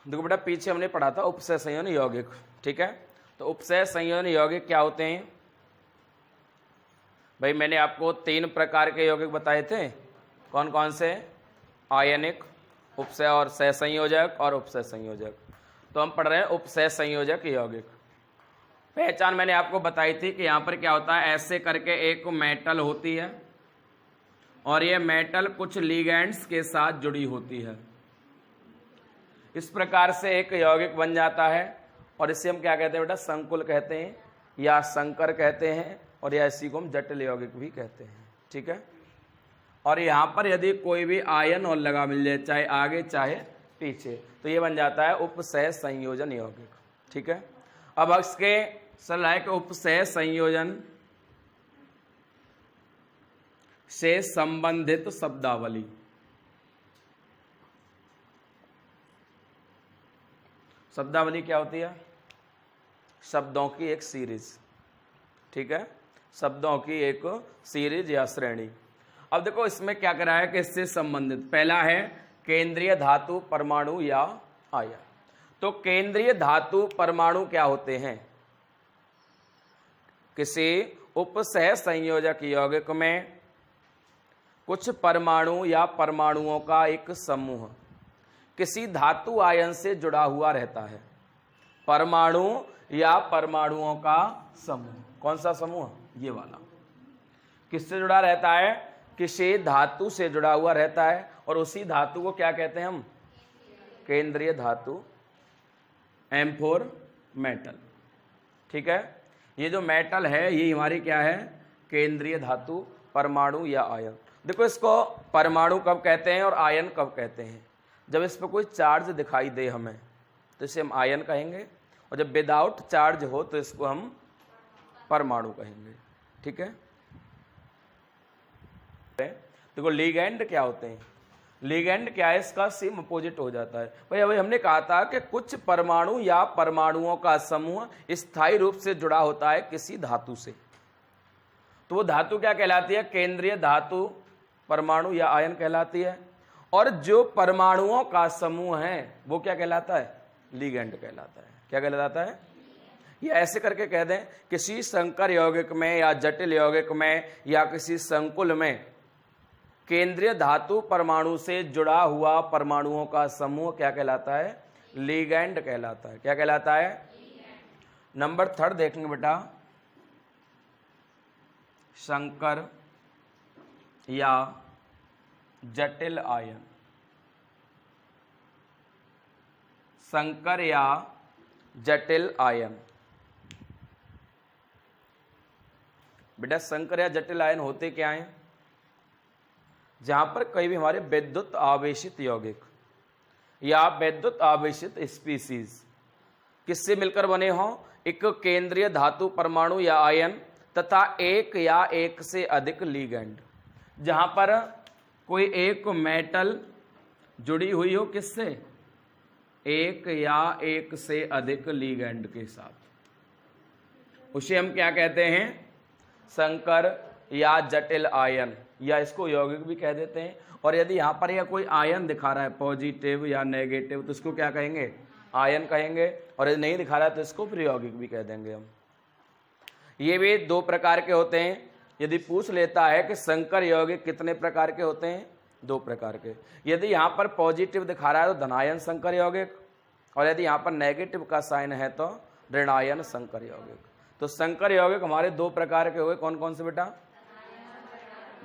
देखो बेटा पीछे हमने पढ़ा था उपसय संयोजन यौगिक, ठीक है। तो उपसय संयोजन यौगिक क्या होते हैं भाई? मैंने आपको 3 प्रकार के यौगिक बताए थे, कौन कौन से? आयनिक, उपसय और सहसंयोजक और उपसय संयोजक। तो हम पढ़ रहे हैं उपसय संयोजक यौगिक। पहचान मैंने आपको बताई थी कि यहां पर क्या होता है, ऐसे करके एक मेटल होती है और ये मेटल कुछ लिगेंड्स के साथ जुड़ी होती है। इस प्रकार से एक यौगिक बन जाता है और इसे हम क्या कहते हैं बेटा? संकुल कहते हैं या संकर कहते हैं, और या इसी को हम जटिल यौगिक भी कहते हैं, ठीक है। और यहाँ पर यदि कोई भी आयन और लगा मिल जाए, चाहे आगे चाहे पीछे, तो ये बन जाता है उपसय संयोजन यौगिक, ठीक है। अब इसके सलाह है कि उपसय संयोजन से संबंधित शब्दावली। शब्दावली क्या होती है? शब्दों की एक सीरीज, ठीक है, शब्दों की एक सीरीज या श्रेणी। अब देखो इसमें क्या करा है कि इससे संबंधित पहला है केंद्रीय धातु, परमाणु या आयन। तो केंद्रीय धातु परमाणु क्या होते हैं? किसी उपसह संयोजक यौगिक में कुछ परमाणु या परमाणुओं का एक समूह किसी धातु आयन से जुड़ा हुआ रहता है। परमाणु या परमाणुओं का समूह, कौन सा समूह? ये वाला। किससे जुड़ा रहता है? किसी धातु से जुड़ा हुआ रहता है, और उसी धातु को क्या कहते हैं हम? केंद्रीय धातु, M फॉर मेटल, ठीक है। ये जो मेटल है ये हमारी क्या है? केंद्रीय धातु, परमाणु या आयन। देखो इसको परमाणु कब कहते हैं और आयन कब कहते हैं? जब इस पर कोई चार्ज दिखाई दे हमें तो इसे हम आयन कहेंगे, और जब विदाउट चार्ज हो तो इसको हम परमाणु कहेंगे, ठीक है। देखो लिगेंड क्या होते हैं? लिगेंड क्या है? इसका सेम अपोजिट हो जाता है भाई। अभी हमने कहा था कि कुछ परमाणु या परमाणुओं का समूह स्थायी रूप से जुड़ा होता है किसी धातु से, तो वो धातु क्या कहलाती है? केंद्रीय धातु, परमाणु या आयन कहलाती है। और जो परमाणुओं का समूह है वो क्या कहलाता है? लिगेंड कहलाता है। क्या कहलाता है? ये ऐसे करके कह दें, किसी संकर यौगिक में या जटिल यौगिक में या किसी संकुल में केंद्रीय धातु परमाणु से जुड़ा हुआ परमाणुओं का समूह क्या कहलाता है? लिगेंड कहलाता है। क्या कहलाता है? नंबर 3 देखेंगे बेटा, संकर या जटिल आयन। संकर या जटिल आयन। बेटा संकर या जटिल आयन होते क्या हैं? जहां पर कई भी हमारे विद्युत आवेशित यौगिक या विद्युत आवेशित स्पीसीज किससे मिलकर बने हों? एक केंद्रीय धातु, परमाणु या आयन तथा एक या एक से अधिक लिगेंड। जहां पर कोई एक मेटल जुड़ी हुई हो किससे? एक या एक से अधिक लिगेंड के साथ, उसे हम क्या कहते हैं? संकर या जटिल आयन, या इसको यौगिक भी कह देते हैं। और यदि यहां पर या कोई आयन दिखा रहा है पॉजिटिव या नेगेटिव तो इसको क्या कहेंगे? आयन कहेंगे। और यदि नहीं दिखा रहा है तो इसको फिर यौगिक भी कह देंगे हम। ये भी 2 प्रकार के होते हैं। यदि पूछ लेता है कि संकर यौगिक कितने प्रकार के होते हैं? 2 प्रकार के। यदि यहाँ पर पॉजिटिव दिखा रहा है तो धनायन संकर यौगिक, और यदि यहाँ पर नेगेटिव का साइन है तो ऋणायन संकर यौगिक। तो संकर यौगिक हमारे 2 प्रकार के हो गए। कौन कौन से बेटा?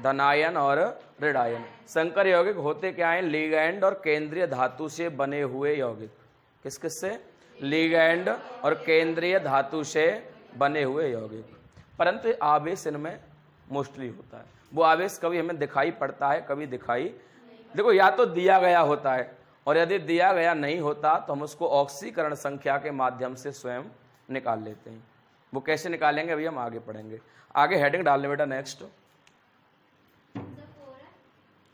धनायन और ऋणायन। संकर यौगिक होते क्या है? लिगेंड और केंद्रीय धातु से बने हुए यौगिक। किस किस से? लिगेंड और केंद्रीय धातु से बने हुए यौगिक। परंतु आवेश इनमें मोस्टली होता है। वो आवेश कभी हमें दिखाई पड़ता है, कभी दिखाई, देखो या तो दिया गया होता है, और यदि दिया गया नहीं होता तो हम उसको ऑक्सीकरण संख्या के माध्यम से स्वयं निकाल लेते हैं। वो कैसे निकालेंगे अभी हम आगे पढ़ेंगे। आगे हेडिंग डाल ले बेटा, नेक्स्ट।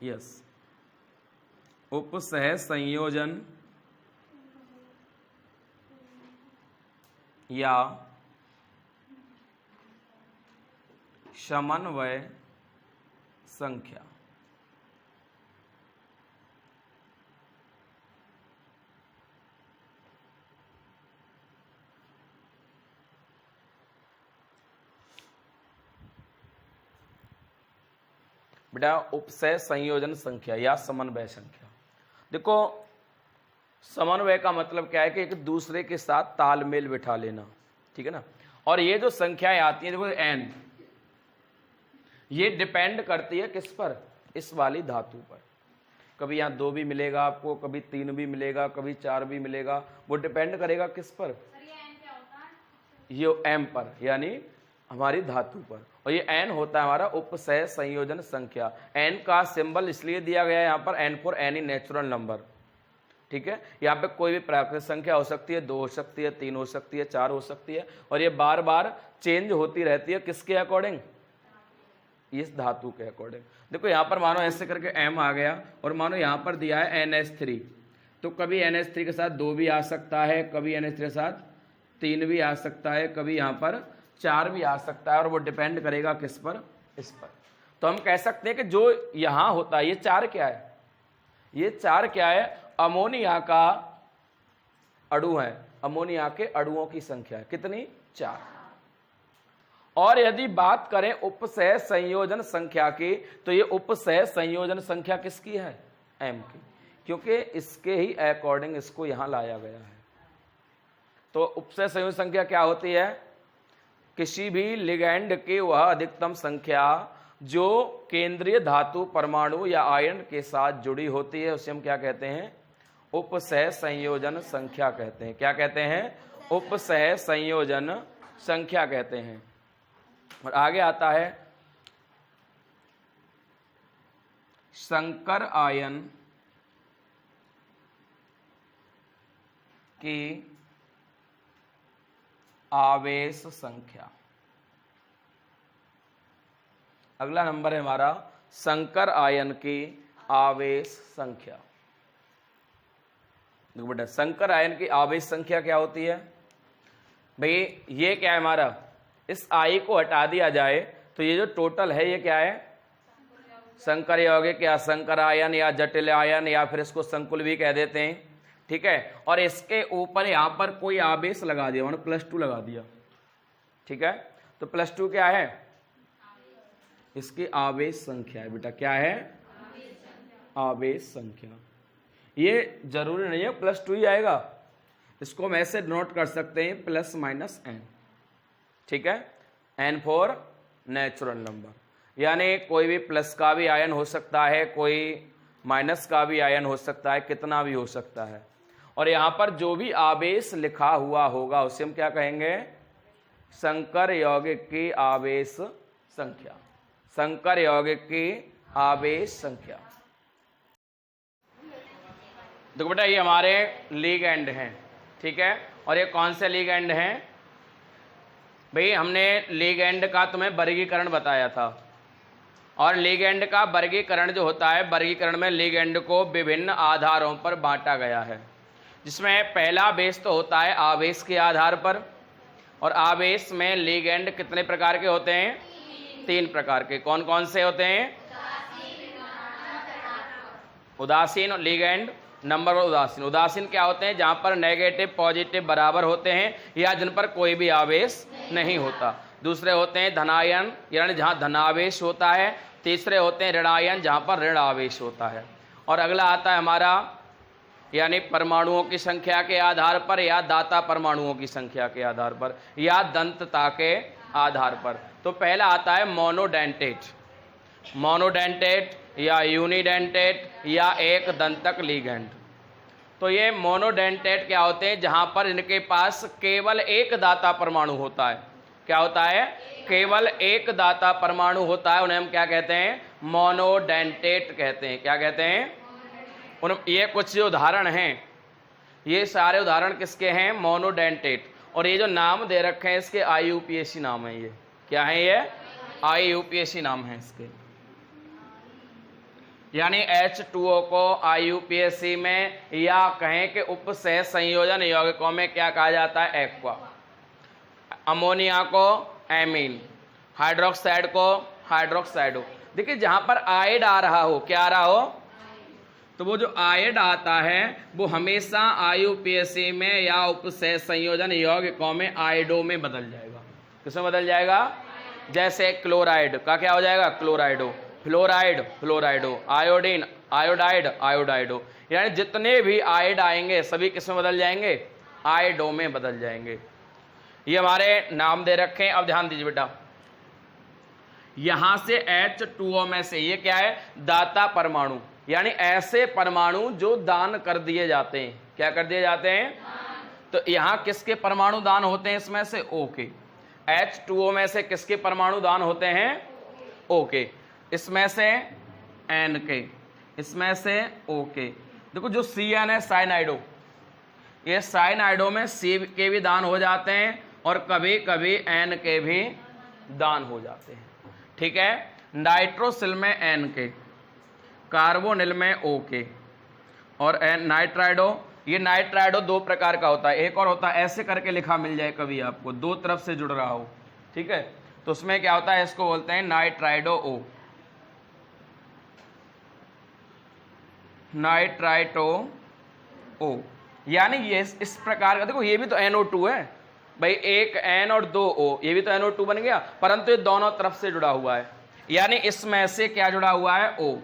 यस, उपसह संयोजन या समन्वय संख्या। बेटा उपसय संयोजन संख्या या समन्वय संख्या। देखो समन्वय का मतलब क्या है कि एक दूसरे के साथ तालमेल बिठा लेना, ठीक है ना। और ये जो संख्याएं आती हैं देखो एन, ये डिपेंड करती है किस पर, इस वाली धातु पर। कभी यहाँ 2 भी मिलेगा आपको, कभी 3 भी मिलेगा, कभी 4 भी मिलेगा, वो डिपेंड करेगा किस पर, ये एम पर, यानी हमारी धातु पर। और ये एन होता है हमारा उपसय संयोजन संख्या। एन का सिंबल इसलिए दिया गया है यहाँ पर, n for any natural number, ठीक है। यहाँ पे कोई भी प्राकृतिक संख्या हो सकती है, 2 हो सकती है, 3 हो सकती है, 4 हो सकती है, और ये बार बार चेंज होती रहती है किसके अकॉर्डिंग, इस धातु के अकॉर्डिंग। देखो यहाँ पर मानो ऐसे करके एम आ गया, और मानो यहाँ पर दिया है NH3, तो कभी NH3 के साथ 2 भी आ सकता है, कभी NH3 के साथ 3 भी आ सकता है, कभी यहाँ पर 4 भी आ सकता है, और वो डिपेंड करेगा किस पर, इस पर। तो हम कह सकते हैं कि जो यहाँ होता है ये 4 क्या है, ये 4 क्या है, अमोनिया का अणु है, अमोनिया के अणुओं की संख्या है कितनी, 4। और यदि बात करें उपसय संयोजन संख्या की, तो ये उपसय संयोजन संख्या किसकी है, एम की, क्योंकि इसके ही अकॉर्डिंग इसको यहां लाया गया है। तो उपसय संयोजन संख्या क्या होती है, किसी भी लिगैंड की वह अधिकतम संख्या जो केंद्रीय धातु परमाणु या आयन के साथ जुड़ी होती है, उसे हम क्या कहते हैं, उपसय संयोजन संख्या कहते हैं। क्या कहते हैं, उपसय संयोजन संख्या कहते हैं। और आगे आता है संकर आयन की आवेश संख्या। अगला नंबर है हमारा संकर आयन की आवेश संख्या। देखो बेटा संकर आयन की आवेश संख्या क्या होती है भाई, ये क्या है हमारा, इस आई को हटा दिया जाए तो ये जो टोटल है ये क्या है, संकर यौगिक या संकर आयन या जटिल आयन, या फिर इसको संकुल भी कह देते हैं, ठीक है। और इसके ऊपर यहां पर कोई आवेश लगा दिया, मतलब +2 लगा दिया, ठीक है। तो +2 क्या है, इसकी आवेश संख्या है बेटा, क्या है, आवेश संख्या। ये जरूरी नहीं है +2 ही आएगा, इसको हम ऐसे नोट कर सकते हैं +-n, ठीक है, n फॉर नेचुरल नंबर, यानी कोई भी प्लस का भी आयन हो सकता है, कोई माइनस का भी आयन हो सकता है, कितना भी हो सकता है। और यहां पर जो भी आवेश लिखा हुआ होगा उसे हम क्या कहेंगे, संकर यौगिक की आवेश संख्या, संकर यौगिक की आवेश संख्या। देखो बेटा ये हमारे लिगैंड हैं, ठीक है। और ये कौन से लिगैंड हैं भाई, हमने लिगैंड का तुम्हें वर्गीकरण बताया था, और लिगैंड का वर्गीकरण जो होता है, वर्गीकरण में लिगैंड को विभिन्न आधारों पर बांटा गया है, जिसमें पहला बेस तो होता है आवेश के आधार पर, और आवेश में लिगैंड कितने प्रकार के होते हैं, 3 प्रकार के। कौन कौन से होते हैं, उदासीन लिगैंड, नंबर 1 उदासीन। उदासीन क्या होते हैं, जहां पर नेगेटिव पॉजिटिव बराबर होते हैं या जिन पर कोई भी आवेश नहीं होता। दूसरे होते हैं धनायन, यानी जहां धनावेश होता है। तीसरे होते हैं ऋणायन, जहां पर ऋण आवेश होता है। और अगला आता है हमारा यानी परमाणुओं की संख्या के आधार पर, या दाता परमाणुओं की संख्या के आधार पर, या दंतता के आधार पर। तो पहला आता है मोनोडेंटेट, मोनोडेंटेट या यूनिडेंटेट या एक दंतक लिगैंड। तो ये मोनोडेंटेट क्या होते हैं, जहां पर इनके पास केवल एक दाता परमाणु होता है। क्या होता है, केवल एक दाता परमाणु होता है, उन्हें हम क्या कहते हैं, मोनोडेंटेट कहते हैं। क्या कहते हैं, ये कुछ जो उदाहरण हैं, ये सारे उदाहरण किसके हैं, मोनोडेंटेट। और ये जो नाम दे रखे हैं इसके IUPAC नाम है, ये क्या है, ये IUPAC नाम है इसके। यानी H2O को IUPAC में या कहें कि उपसय संयोजन यौगिकों में क्या कहा जाता है, एक्वा। अमोनिया को एमीन, हाइड्रोक्साइड को हाइड्रोक्साइडो। देखिए जहां पर आयड आ रहा हो, क्या आ रहा हो, तो वो जो आयड आता है वो हमेशा IUPAC में या उपसय संयोजन यौगिकों में आयडो में बदल जाएगा। किसमें बदल जाएगा, जैसे क्लोराइड का क्या हो जाएगा, क्लोराइडो। फ्लोराइड, फ्लोराइडो, आयोडीन, आयोडाइड, आयोडाइडो। यानी जितने भी आयड आएंगे सभी किस में बदल जाएंगे? आयडो में बदल जाएंगे। ये हमारे नाम दे रखे हैं। अब ध्यान दीजिए बेटा, यहां से H2O में से ये क्या है? दाता परमाणु, यानी ऐसे परमाणु जो दान कर दिए जाते हैं। क्या कर दिए जाते हैं? तो यहां किसके परमाणु दान होते हैं? इसमें से O के। H2O में से किसके परमाणु दान होते हैं? O के। इसमें से N के, इसमें से O के। देखो जो CN है साइनाइडो, ये साइनाइडो में C के भी दान हो जाते हैं और कभी कभी N के भी दान हो जाते हैं। ठीक है। नाइट्रोसिल में N के, कार्बोनिल में O के, और नाइट्राइडो, ये नाइट्राइडो दो प्रकार का होता है। एक और होता है ऐसे करके लिखा मिल जाए कभी आपको, दो तरफ से जुड़ रहा हो। ठीक है, तो उसमें क्या होता है? इसको बोलते हैं नाइट्राइडो O, नाइट्राइटो O। यानी ये इस प्रकार का, देखो ये भी तो NO2 है भाई, एक N और दो O, ये भी तो NO2 बन गया, परंतु ये दोनों तरफ से जुड़ा हुआ है। यानी इसमें से क्या जुड़ा हुआ है? O,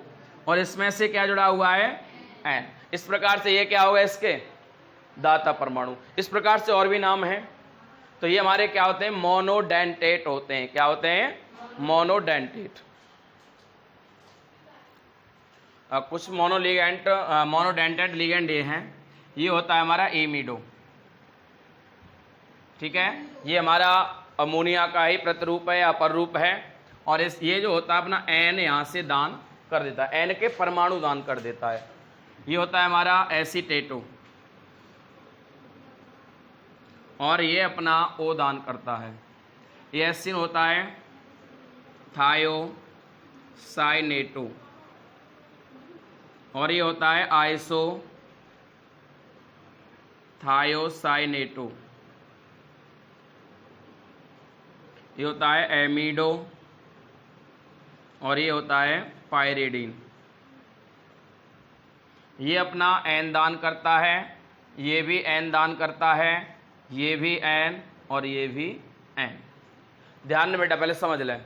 और इसमें से क्या जुड़ा हुआ है? N। इस प्रकार से ये क्या होगा? इसके दाता परमाणु। इस प्रकार से और भी नाम है। तो ये हमारे क्या होते हैं? मोनोडेंटेट होते हैं। क्या होते हैं? मोनोडेंटेट। कुछ मोनोडेंटेट लिगेंड ये हैं। ये होता है हमारा एमिडो। ठीक है, ये हमारा अमोनिया का ही प्रतिरूप है या पररूप है। और ये जो होता है अपना N यहाँ से दान कर देता है, N के परमाणु दान कर देता है। ये होता है हमारा एसीटेटो, और ये अपना O दान करता है। ये एसिन होता है थायोसाइनेटो, और ये होता है आइसो थायोसाइनेटो। ये होता है एमिडो, और ये होता है पायरिडीन। ये अपना N दान करता है, ये भी N दान करता है, ये भी N और ये भी N। ध्यान में बेटा पहले समझ लें,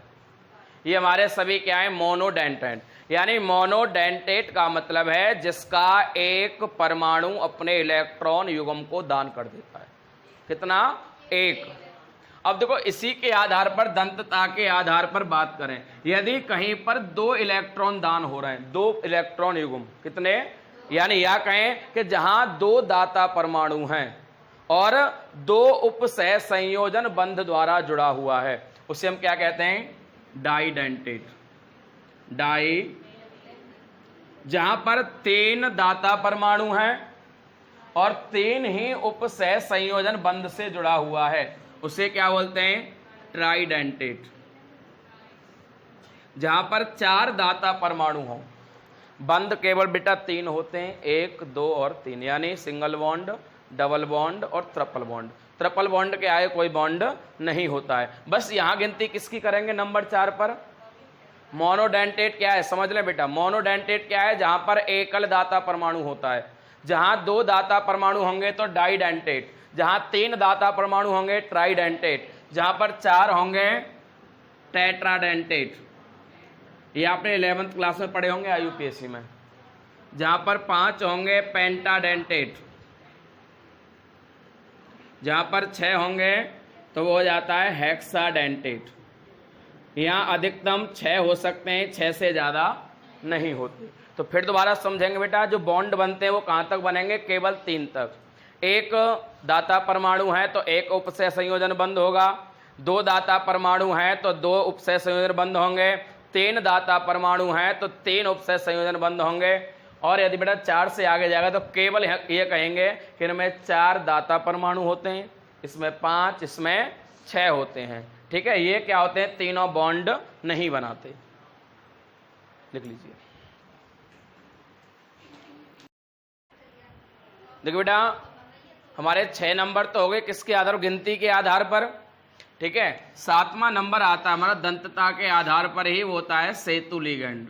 ये हमारे सभी क्या है? मोनोडेंटेट। यानी मोनोडेंटेट का मतलब है जिसका एक परमाणु अपने इलेक्ट्रॉन युग्म को दान कर देता है। कितना? एक। अब देखो इसी के आधार पर, दंतता के आधार पर बात करें, यदि कहीं पर दो इलेक्ट्रॉन दान हो रहे हैं, दो इलेक्ट्रॉन युग्म, कितने? यानी या कहें कि जहां दो दाता परमाणु हैं और दो उपसह संयोजन बंध द्वारा जुड़ा हुआ है, उसे हम क्या कहते हैं? डाइडेंटेट। जहां पर तीन दाता परमाणु हैं और तीन ही उपसह संयोजन बंध से जुड़ा हुआ है, उसे क्या बोलते हैं? ट्राइडेंटेट। जहां पर चार दाता परमाणु हो, बंध केवल बेटा तीन होते हैं, 1, 2 और 3, यानी सिंगल बॉन्ड, डबल बॉन्ड और ट्रिपल बॉन्ड। ट्रिपल बॉन्ड के आगे कोई बॉन्ड नहीं होता है। बस यहां गिनती किसकी करेंगे? नंबर 4 पर। मोनोडेंटेट क्या है? समझ लें बेटा, मोनोडेंटेट क्या है? जहां पर एकल दाता परमाणु होता है। जहां दो दाता परमाणु होंगे तो डाइडेंटेट, जहां तीन दाता परमाणु होंगे ट्राइडेंटेट, जहां पर 4 होंगे टेट्राडेंटेट। ये आपने 11th क्लास में पढ़े होंगे IUPAC में। जहां पर 5 होंगे पेंटाडेंटेट, जहां पर 6 होंगे तो वो हो जाता है हेक्साडेंटेट। यहाँ अधिकतम 6 हो सकते हैं, 6 से ज़्यादा नहीं होते। तो फिर दोबारा समझेंगे बेटा, जो बॉन्ड बनते हैं वो कहाँ तक बनेंगे? केवल 3 तक। एक दाता परमाणु है तो एक उपसह संयोजन बंध होगा, 2 दाता परमाणु हैं तो 2 उपसह संयोजन बंध होंगे, 3 दाता परमाणु हैं तो 3 उपसह संयोजन बंध होंगे, और यदि बेटा 4 से आगे जाएगा तो केवल ये कहेंगे कि इनमें 4 दाता परमाणु होते हैं, इसमें 5, इसमें 6 होते हैं। ठीक है, ये क्या होते हैं? तीनों बॉन्ड नहीं बनाते। लिख लीजिए। देखिए बेटा, हमारे 6 नंबर तो हो गए किसके आधार? गिनती के आधार पर। ठीक है, 7वां नंबर आता है हमारा दंतता के आधार पर ही, वो होता है सेतु लिगेंड।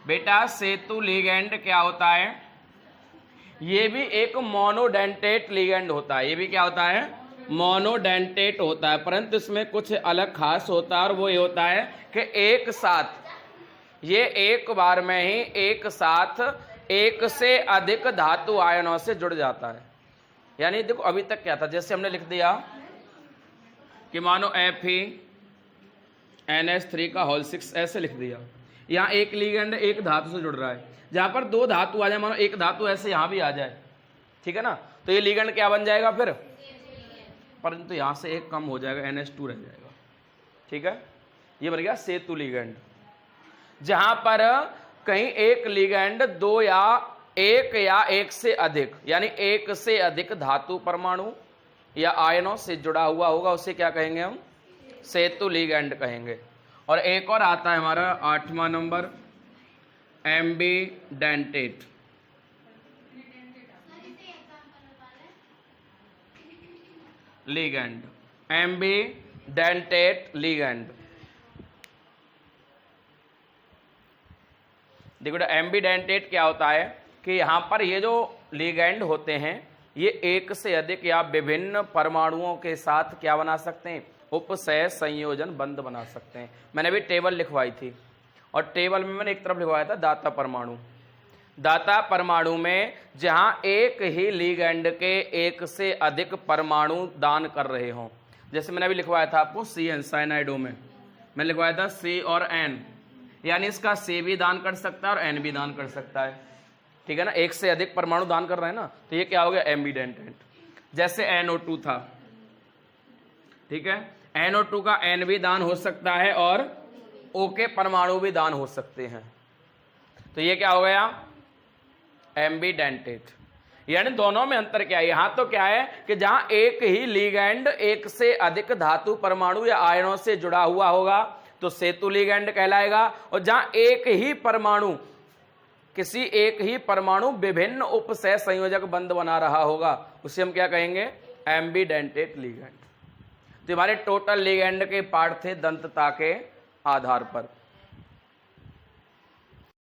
बेटा सेतु लिगेंड क्या होता है? ये भी एक मोनोडेंटेट लिगेंड होता है। ये भी क्या होता है? मोनोडेंटेट होता है, परंतु इसमें कुछ अलग खास होता है और वो ये होता है कि एक साथ ये एक बार में ही एक साथ एक से अधिक धातु आयनों से जुड़ जाता है। यानी देखो अभी तक क्या था, जैसे हमने लिख दिया कि मानो FeNH3 का होल 6 ऐसे लिख दिया, यहाँ एक लिगेंड एक धातु से जुड़ रहा है, जहां पर दो धातु आ जाए, मानो एक धातु ऐसे यहां भी आ जाए, ठीक है ना, तो ये लिगेंड क्या बन जाएगा फिर, परंतु यहां से एक कम हो जाएगा, NH2 रह जाएगा, ठीक है, ये बन गया सेतु लिगेंड। जहां पर कहीं एक लिगेंड दो या एक से अधिक यानी एक से अधिक धातु परमाणु या आयनों से जुड़ा हुआ होगा, उसे क्या कहेंगे हम, सेतु लिगेंड कहेंगे। और एक और आता है हमारा 8वां number, ambidentate. Ligand, ambidentate ligand. देखो एम्बीडेंटेट क्या होता है कि यहां पर ये जो लिगेंड होते हैं ये एक से अधिक या विभिन्न परमाणुओं के साथ क्या बना सकते हैं, उपसह संयोजन बंध बना सकते हैं। मैंने अभी टेबल लिखवाई थी और टेबल में मैंने एक तरफ लिखवाया था दाता परमाणु। दाता परमाणु में जहां एक ही लिगेंड के एक से अधिक परमाणु दान कर रहे हों, जैसे मैंने अभी लिखवाया था आपको CN साइनाइडो में मैंने लिखवाया था C और N, यानी इसका C भी दान कर सकता है और N भी दान कर सकता है, ठीक है ना, एक से अधिक परमाणु दान कर रहे हैं ना, तो ये क्या हो गया, एम्बीडेंटेट। जैसे NO2 था, ठीक है, NO2 का N भी दान हो सकता है और O के परमाणु भी दान हो सकते हैं, तो ये क्या हो गया, एम्बीडेंटेट। यानी दोनों में अंतर क्या है, यहां तो क्या है कि जहां एक ही लिगेंड एक से अधिक धातु परमाणु या आयनों से जुड़ा हुआ होगा तो सेतु लिगेंड कहलाएगा, और जहां एक ही परमाणु किसी एक ही परमाणु विभिन्न उपसह संयोजक बंध बना रहा होगा उसे हम क्या कहेंगे, एम्बीडेंटेट लिगेंड। तो हमारे टोटल लिगेंड के पार्ट थे दंतता के आधार पर।